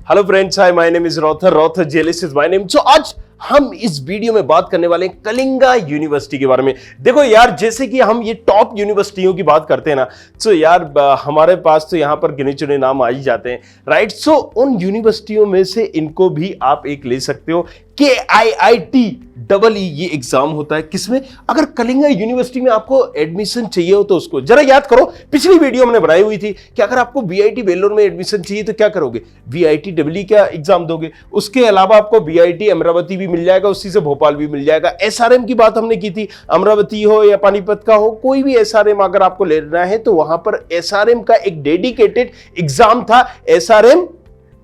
Hello friends, hi, my name is Rother Jelis is my name. So आज हम इस video में बात करने वाले हैं कलिंगा यूनिवर्सिटी के बारे में। देखो यार, जैसे कि हम ये टॉप यूनिवर्सिटियों की बात करते हैं ना, तो यार हमारे पास तो यहाँ पर गिने चुने नाम आ ही जाते हैं, राइट। सो उन यूनिवर्सिटियों में से इनको भी आप एक ले सकते हो। KIIT ये एग्जाम होता है किसमें? अगर कलिंगा यूनिवर्सिटी में आपको एडमिशन चाहिए हो तो उसको जरा याद करो, पिछली वीडियो हमने बनाई हुई थी कि अगर आपको VIT वेल्लोर में एडमिशन चाहिए तो क्या करोगे? VIT का एग्जाम दोगे। उसके अलावा आपको VIT अमरावती भी मिल जाएगा, उसी से भोपाल भी मिल जाएगा। SRM की बात हमने की थी, अमरावती हो या पानीपत का हो, कोई भी SRM अगर आपको लेना है तो वहां पर SRM का एक डेडिकेटेड एग्जाम था, SRM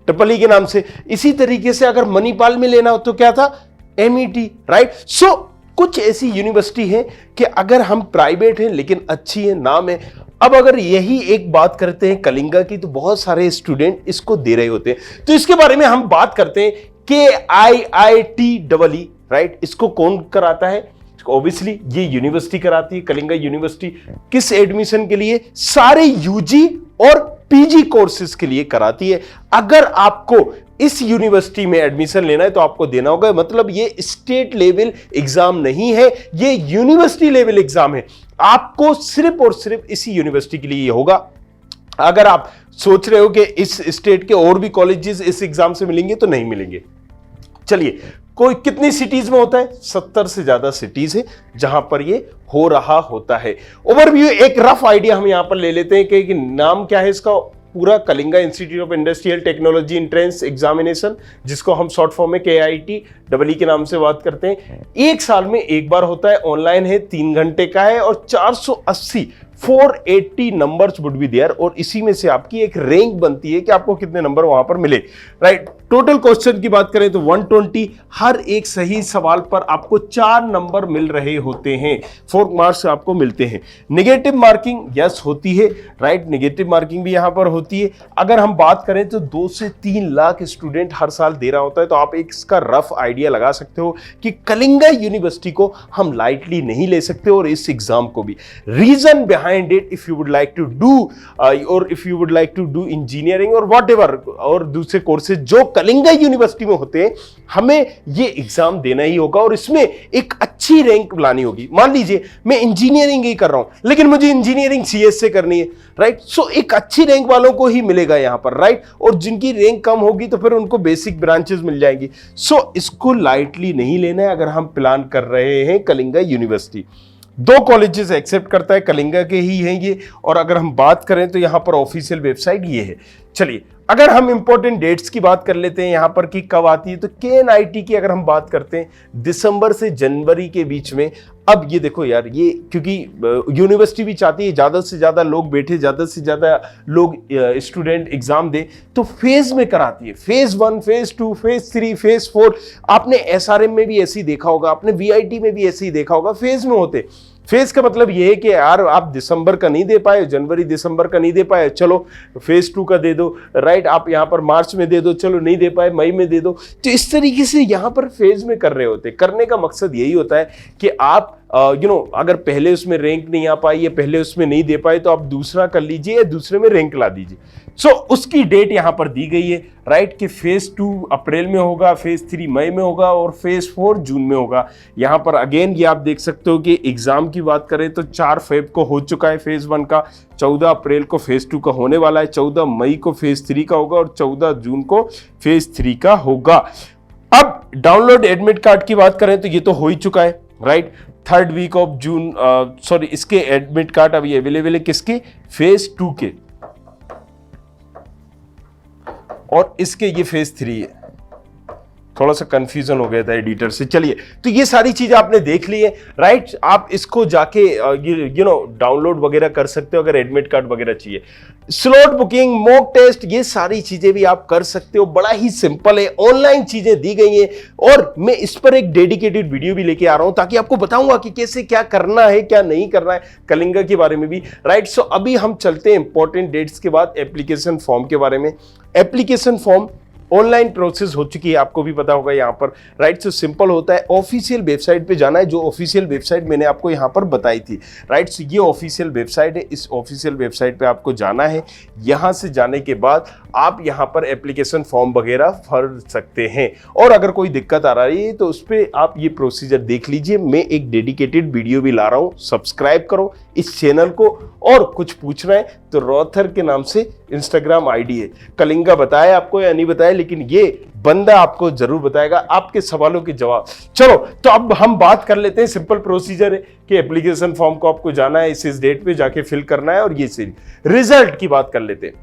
के नाम से। इसी तरीके से अगर मणिपाल में लेना हो तो क्या था? MET, right. सो कुछ ऐसी यूनिवर्सिटी है कि अगर हम प्राइवेट हैं लेकिन अच्छी है, नाम है। अब अगर यही एक बात करते हैं कलिंगा की, तो बहुत सारे स्टूडेंट इसको दे रहे होते हैं। तो इसके बारे में हम बात करते हैं। KIIT, right. इसको कौन कराता है? ऑब्वियसली ये यूनिवर्सिटी कराती है, कलिंगा यूनिवर्सिटी। किस एडमिशन के लिए? सारे UG और PG कोर्सेज के लिए कराती है। अगर आपको इस यूनिवर्सिटी में एडमिशन लेना है तो आपको देना होगा, मतलब ये स्टेट लेवल एग्जाम नहीं है, ये यूनिवर्सिटी लेवल एग्जाम है। आपको सिर्फ और सिर्फ इसी यूनिवर्सिटी के लिए ये होगा। अगर आप सोच रहे हो कि इस स्टेट के और भी कॉलेजेस इस एग्जाम से मिलेंगे, तो नहीं मिलेंगे। चलिए, कोई कितनी सिटीज में होता है? 70 से ज्यादा सिटीज है जहां पर ये हो रहा होता है। ओवरव्यू, एक रफ आइडिया हम यहां पर ले लेते हैं कि नाम क्या है इसका पूरा। Kalinga institute of industrial technology entrance examination, जिसको हम शॉर्ट फॉर्म में KIIT के नाम से बात करते हैं। एक साल में एक बार होता है, ऑनलाइन है, 3 घंटे का है और 480 नंबर्स वुड बी देयर। और इसी में से आपकी एक रैंक बनती है कि आपको कितने नंबर वहां पर मिले, राइट। टोटल क्वेश्चन की बात करें तो 120, हर एक सही सवाल पर आपको 4 नंबर मिल रहे होते हैं, 4 मार्क्स आपको मिलते हैं। नेगेटिव मार्किंग यस होती है, राइट। नेगेटिव मार्किंग भी यहां पर होती है। अगर हम बात करें तो 2 से 3 लाख स्टूडेंट हर साल दे रहा होता है, तो आप एक इसका रफ आइडिया लगा सकते हो कि कलिंगा यूनिवर्सिटी को हम लाइटली नहीं ले सकते, और इस एग्जाम को भी। Reason behind it, if you would like to do और if you would like to do engineering और व्हाटएवर और दूसरे कोर्सेज जो कलिंगा यूनिवर्सिटी में होते हैं, हमें ये एग्जाम देना ही होगा और इसमें एक अच्छी रैंक लानी होगी। मान लीजिए मैं इंजीनियरिंग ही कर रहा हूं, लेकिन मुझे इंजीनियरिंग CS से करनी है, राइट। सो एक अच्छी रैंक वालों को ही मिलेगा यहां पर, राइट। और जिनकी रैंक कम होगी तो फिर उनको बेसिक ब्रांचेस मिल जाएंगी। सो इसको लाइटली नहीं लेना है अगर हम प्लान कर रहे हैं कलिंगा यूनिवर्सिटी। 2 कॉलेजेस एक्सेप्ट करता है, कलिंगा के ही हैं ये। और अगर हम बात करें तो यहां पर ऑफिशियल वेबसाइट ये है। चलिए, अगर हम इंपॉर्टेंट डेट्स की बात कर लेते हैं यहां पर कि कब आती है, तो KNIT की अगर हम बात करते हैं दिसंबर से जनवरी के बीच में। अब ये देखो यार, ये क्योंकि यूनिवर्सिटी भी चाहती है ज्यादा से ज्यादा लोग बैठे, ज्यादा से ज्यादा लोग स्टूडेंट एग्जाम दे, तो फेज में कराती है। Phase 1, phase 2, phase 3, phase 4। आपने SRM में भी ऐसे ही देखा होगा, आपने VIT में भी ऐसे ही देखा होगा, फेज में होते। फेज का मतलब यह है कि यार आप दिसंबर का नहीं दे पाए, जनवरी दिसंबर का नहीं दे पाए, चलो फेज 2 का दे दो, राइट। आप यहां पर मार्च में दे दो, चलो नहीं दे पाए मई में दे दो। तो इस तरीके से यहां पर फेज में कर रहे होते। करने का मकसद यही होता है कि आप अगर पहले उसमें रैंक नहीं आ पाई या पहले उसमें नहीं दे पाए, तो आप दूसरा कर लीजिए या दूसरे में रैंक ला दीजिए। सो उसकी डेट यहां पर दी गई है, राइट, कि फेज 2 अप्रैल में होगा, फेज 3 मई में होगा और फेज 4 जून में होगा। यहां पर अगेन ये आप देख सकते हो कि एग्जाम की बात करें तो 4 फेब को हो चुका है फेज 1 का, 14 अप्रैल को फेज 2 का होने वाला है, 14 मई को फेज 3 का होगा और 14 जून को फेज 3 का होगा। अब डाउनलोड एडमिट कार्ड की बात करें तो ये तो हो ही चुका है, right. 3rd week of June, sorry, इसके एडमिट कार्ड अभी अवेलेबल है किसके? फेज 2 के, और इसके ये फेज 3 है। थोड़ा सा कंफ्यूजन हो गया था एडिटर से। चलिए, तो ये सारी चीजें आपने देख ली है, राइट। आप इसको जाके डाउनलोड वगैरह कर सकते हो अगर एडमिट कार्ड वगैरह चाहिए। स्लॉट बुकिंग, मॉक टेस्ट, ये सारी चीजें भी आप कर सकते हो। बड़ा ही सिंपल है, ऑनलाइन चीजें दी गई हैं और मैं इस पर एक डेडिकेटेड वीडियो भी लेके आ रहा हूं ताकि आपको बताऊंगा कि कैसे क्या करना है, क्या नहीं करना है, कलिंगा के बारे में भी, राइट। सो अभी हम चलते हैं इंपॉर्टेंट डेट्स के बाद एप्लीकेशन फॉर्म के बारे में। एप्लीकेशन फॉर्म ऑनलाइन प्रोसेस हो चुकी है, आपको भी पता होगा यहाँ पर, राइट। सो सिंपल होता है, ऑफिशियल वेबसाइट पे जाना है, जो ऑफिशियल वेबसाइट मैंने आपको यहाँ पर बताई थी, राइट। सो ये ऑफिशियल वेबसाइट है, इस ऑफिशियल वेबसाइट पे आपको जाना है। यहाँ से जाने के बाद आप यहाँ पर एप्लीकेशन फॉर्म वगैरह भर सकते हैं, और अगर कोई दिक्कत आ रही है तो उस पर आप ये प्रोसीजर देख लीजिए। मैं एक डेडिकेटेड वीडियो भी ला रहा हूँ, सब्सक्राइब करो इस चैनल को। और कुछ पूछना है तो रॉथर के नाम से इंस्टाग्राम आईडी है। कलिंगा बताया आपको या नहीं बताया, लेकिन ये बंदा आपको जरूर बताएगा आपके सवालों के जवाब। चलो तो अब हम बात कर लेते हैं, सिंपल प्रोसीजर है कि एप्लीकेशन फॉर्म को आपको जाना है, इस डेट पे जाके फिल करना है, और ये रिजल्ट की बात कर लेते हैं।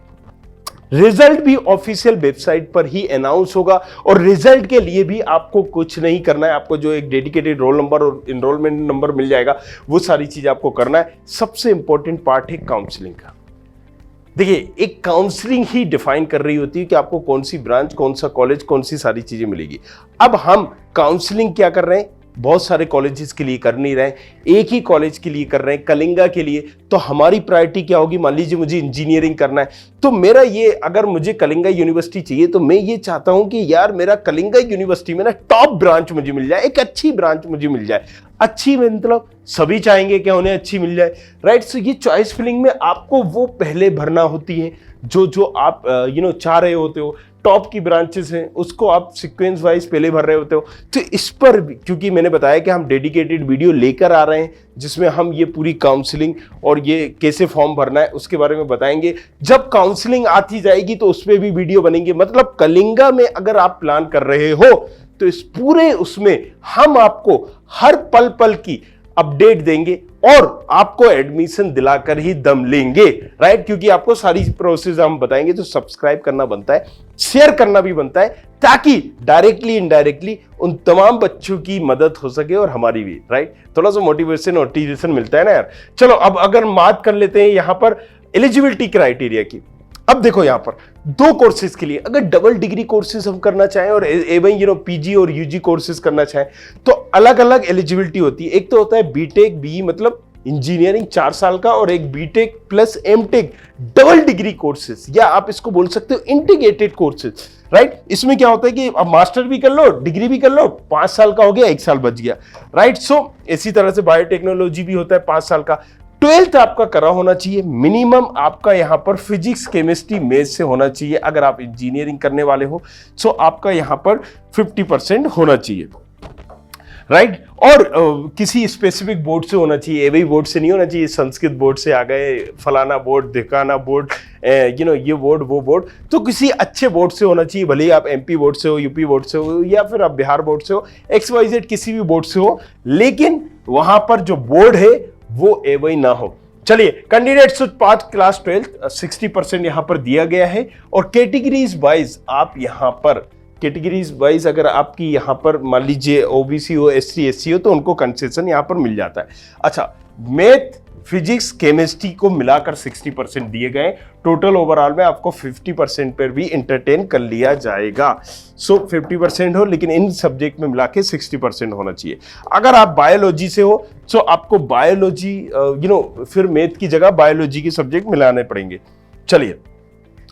रिजल्ट भी ऑफिशियल वेबसाइट पर ही अनाउंस होगा, और रिजल्ट के लिए भी आपको कुछ नहीं करना है। आपको जो एक डेडिकेटेड रोल नंबर और एनरोलमेंट नंबर मिल जाएगा, वो सारी चीज आपको करना है। सबसे इंपॉर्टेंट पार्ट है काउंसलिंग का। देखिए, एक काउंसलिंग ही डिफाइन कर रही होती है कि आपको कौन सी ब्रांच, कौन सा कॉलेज, कौन सी सारी चीजें मिलेगी। अब हम काउंसलिंग क्या कर रहे हैं, बहुत सारे कॉलेजेस के लिए कर नहीं रहे, एक ही कॉलेज के लिए कर रहे हैं, कलिंगा के लिए। तो हमारी प्रायोरिटी क्या होगी, मान लीजिए मुझे इंजीनियरिंग करना है, तो मेरा ये, अगर मुझे कलिंगा यूनिवर्सिटी चाहिए तो मैं ये चाहता हूं कि यार मेरा कलिंगा यूनिवर्सिटी में ना टॉप ब्रांच मुझे मिल जाए, एक अच्छी ब्रांच मुझे मिल जाए। अच्छी मतलब सभी चाहेंगे कि उन्हें अच्छी मिल जाए, राइट। सो ये चॉइस फिलिंग में आपको वो पहले भरना होती है जो आप चाह रहे होते हो। टॉप की ब्रांचेस हैं, उसको आप सीक्वेंस वाइज पहले भर रहे होते हो। तो इस पर भी, क्योंकि मैंने बताया कि हम डेडिकेटेड वीडियो लेकर आ रहे हैं जिसमें हम ये पूरी काउंसलिंग और ये कैसे फॉर्म भरना है उसके बारे में बताएंगे। जब काउंसलिंग आती जाएगी तो उसमें भी वीडियो बनेंगे। मतलब कलिंगा में अगर आप प्लान कर रहे हो तो इस पूरे उसमें हम आपको हर पल पल की अपडेट देंगे और आपको एडमिशन दिलाकर ही दम लेंगे, राइट। क्योंकि आपको सारी प्रोसेस हम बताएंगे, तो सब्सक्राइब करना बनता है, शेयर करना भी बनता है, ताकि डायरेक्टली इनडायरेक्टली उन तमाम बच्चों की मदद हो सके और हमारी भी, राइट। थोड़ा सा मोटिवेशन मिलता है ना यार। चलो अब अगर बात कर लेते हैं यहां पर एलिजिबिलिटी क्राइटेरिया की। अब देखो यहां पर दो कोर्सेज के लिए, अगर डबल डिग्री कोर्सेज हम करना चाहें और एवं पीजी और यूजी कोर्सेज करना चाहें तो अलग अलग एलिजिबिलिटी होती है। एक तो होता है बीटेक बी मतलब इंजीनियरिंग 4 साल का, और एक BTech plus MTech double degree courses, या आप इसको बोल सकते हो इंटीग्रेटेड कोर्सेज, राइट। इसमें क्या होता है कि अब मास्टर भी कर लो, डिग्री भी कर लो, 5 साल का हो गया, 1 साल बच गया, राइट। सो इसी तरह से बायोटेक्नोलॉजी भी होता है 5 साल का। 12th आपका करा होना चाहिए, मिनिमम आपका यहां पर फिजिक्स केमिस्ट्री मैथ से होना चाहिए। अगर आप इंजीनियरिंग करने वाले हो तो आपका यहां पर 50% होना चाहिए, राइट। और किसी स्पेसिफिक बोर्ड से होना चाहिए, एवई बोर्ड से नहीं होना चाहिए, संस्कृत बोर्ड से आ गए, फलाना बोर्ड, ढिकाना बोर्ड, ये बोर्ड वो बोर्ड, तो किसी अच्छे बोर्ड से होना चाहिए। भले ही आप एमपी बोर्ड से हो, यूपी बोर्ड से हो, या फिर आप बिहार बोर्ड से हो, XYZ किसी भी बोर्ड से हो, लेकिन वहां पर जो बोर्ड है वो एवई ना हो। चलिए, कैंडिडेट्स पास क्लास 12th 60% यहां पर दिया गया है। और कैटेगरीज वाइज आप यहां पर कैटेगरीज वाइज अगर आपकी यहां पर मान लीजिए ओबीसी हो, SC SC हो, तो उनको कंसेशन यहां पर मिल जाता है। अच्छा, मैथ फिजिक्स केमिस्ट्री को मिलाकर 60% दिए गए, टोटल ओवरऑल में आपको 50% पर भी इंटरटेन कर लिया जाएगा। सो 50% हो, लेकिन इन सब्जेक्ट में मिला के 60% होना चाहिए। अगर आप बायोलॉजी से हो तो आपको बायोलॉजी फिर मैथ की जगह बायोलॉजी के सब्जेक्ट मिलाने पड़ेंगे। चलिए,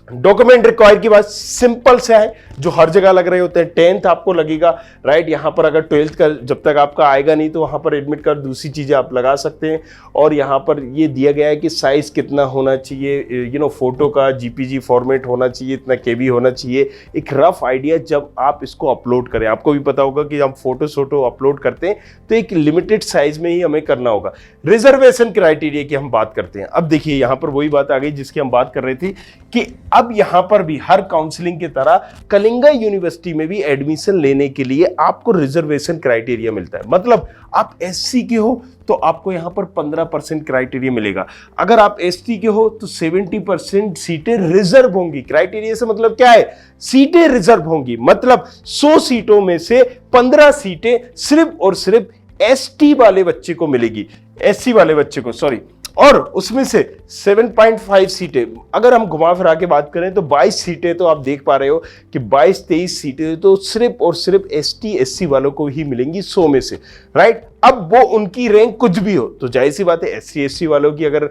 डॉक्यूमेंट रिक्वायर की बात सिंपल से है, जो हर जगह लग रहे होते हैं। 10th आपको लगेगा, राइट। यहां पर अगर 12th का जब तक आपका आएगा नहीं तो वहां पर एडमिट कार्ड, दूसरी चीजें आप लगा सकते हैं। और यहां पर ये दिया गया है कि साइज कितना होना चाहिए, फोटो का JPG फॉर्मेट होना चाहिए, इतना KB होना चाहिए। एक रफ आइडिया जब आप इसको अपलोड करें, आपको भी पता होगा कि हम फोटो अपलोड करते हैं तो एक लिमिटेड साइज में ही हमें करना होगा। रिजर्वेशन क्राइटेरिया की हम बात करते हैं। अब देखिए, यहां पर वही बात आ गई जिसकी हम बात कर रहे थे कि अब यहां पर भी हर काउंसलिंग की तरह कलिंगा यूनिवर्सिटी में भी एडमिशन लेने के लिए आपको रिजर्वेशन क्राइटेरिया मिलता है। मतलब आप SC के हो तो आपको यहां पर 15% क्राइटेरिया मिलेगा। अगर आप ST के हो तो 70% सीटें रिजर्व होंगी। क्राइटेरिया से मतलब क्या है, सीटें रिजर्व होंगी, मतलब 100 सीटों में से 15 सीटें सिर्फ और सिर्फ ST वाले बच्चे को मिलेगी, SC वाले बच्चे को, सॉरी। और उसमें से 7.5 सीटें, अगर हम घुमा फिरा के बात करें तो 22 सीटें तो आप देख पा रहे हो कि 22-23 सीटें तो सिर्फ और सिर्फ ST SC वालों को ही मिलेंगी 100 में से, राइट। अब वो उनकी रैंक कुछ भी हो तो जाहिर सी बात है SC SC वालों की अगर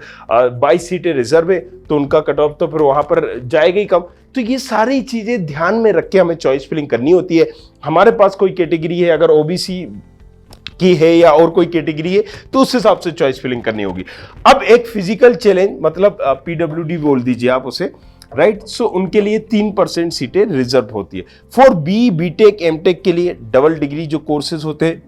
22 सीटें रिजर्व है तो उनका कट ऑफ तो फिर वहां पर जाएगा ही कम। तो ये सारी चीजें ध्यान में रख के हमें चॉइस फिलिंग करनी होती है। हमारे पास कोई कैटेगरी है, अगर OBC की है या और कोई कैटेगरी है तो उस हिसाब से चॉइस फिलिंग करनी होगी। अब एक फिजिकल चैलेंज, मतलब PWD बोल दीजिए आप उसे, राइट। सो उनके लिए 3% सीटें रिजर्व होती है। फॉर BTech MTech के लिए डबल डिग्री जो कोर्सेज होते हैं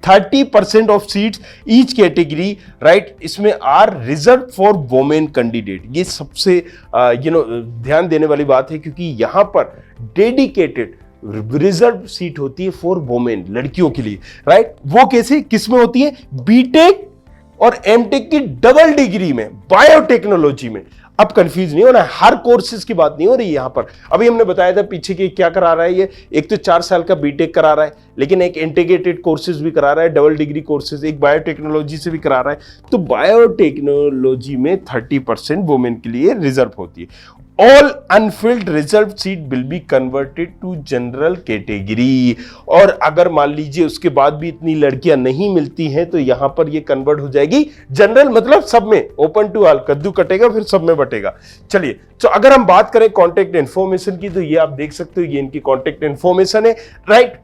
30% of seats each category, right, इसमें are reserve for women candidate. ये सबसे ध्यान देने वाली बात है क्योंकि यहां पर डेडिकेटेड रिजर्व सीट होती है फॉर वोमेन, लड़कियों के लिए, राइट। वो कैसे, किसमें होती है? BTech और MTech की डबल डिग्री में, बायोटेक्नोलॉजी में। अब कंफ्यूज नहीं होना, हर कोर्सेज की बात नहीं हो रही यहां पर। अभी हमने बताया था पीछे के क्या करा रहा है ये, एक तो 4 साल का BTech करा रहा है, लेकिन एक इंटीग्रेटेड कोर्सेज भी करा रहा है, डबल डिग्री कोर्सेज, एक बायोटेक्नोलॉजी से भी करा रहा है। तो बायोटेक्नोलॉजी में 30% वुमेन के लिए रिजर्व होती है। All unfilled reserve seat will be converted to general category. और अगर मान लीजिए उसके बाद भी इतनी लड़कियां नहीं मिलती हैं तो यहां पर ये कन्वर्ट हो जाएगी जनरल, मतलब सब में, ओपन टू ऑल, कद्दू कटेगा फिर सब में बटेगा। चलिए, तो अगर हम बात करें कॉन्टेक्ट इन्फॉर्मेशन की तो ये आप देख सकते हो, ये इनकी कॉन्टेक्ट इन्फॉर्मेशन है, राइट।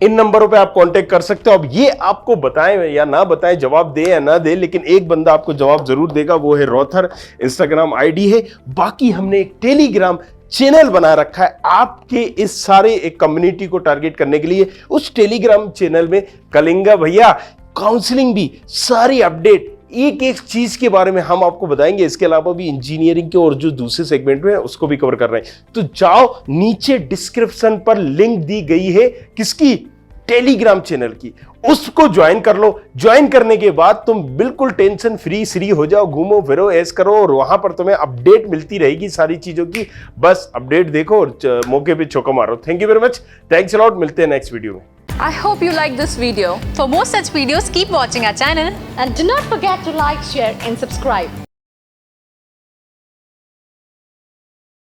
इन नंबरों पे आप कांटेक्ट कर सकते हो। अब ये आपको बताएं या ना बताएं, जवाब दे या ना दे, लेकिन एक बंदा आपको जवाब जरूर देगा, वो है रॉथर, इंस्टाग्राम आईडी है। बाकी हमने एक टेलीग्राम चैनल बना रखा है आपके इस सारे एक कम्युनिटी को टारगेट करने के लिए। उस टेलीग्राम चैनल में कलिंगा भैया काउंसलिंग भी, सारी अपडेट, एक एक चीज के बारे में हम आपको बताएंगे। इसके अलावा भी इंजीनियरिंग के और जो दूसरे सेगमेंट में उसको भी कवर कर रहे हैं। तो जाओ, नीचे डिस्क्रिप्शन पर लिंक दी गई है, किसकी? टेलीग्राम चैनल की, उसको ज्वाइन कर लो। ज्वाइन करने के बाद तुम बिल्कुल टेंशन फ्री हो जाओ, घूमो फिरो, ऐश करो, और वहां पर तुम्हें अपडेट मिलती रहेगी सारी चीजों की। बस अपडेट देखो और मौके पे चौका मारो। Thank you very much, thanks a lot, मिलते हैं नेक्स्ट वीडियो में। I hope you like this video. For more such videos, keep watching our channel and do not forget to like, share and subscribe.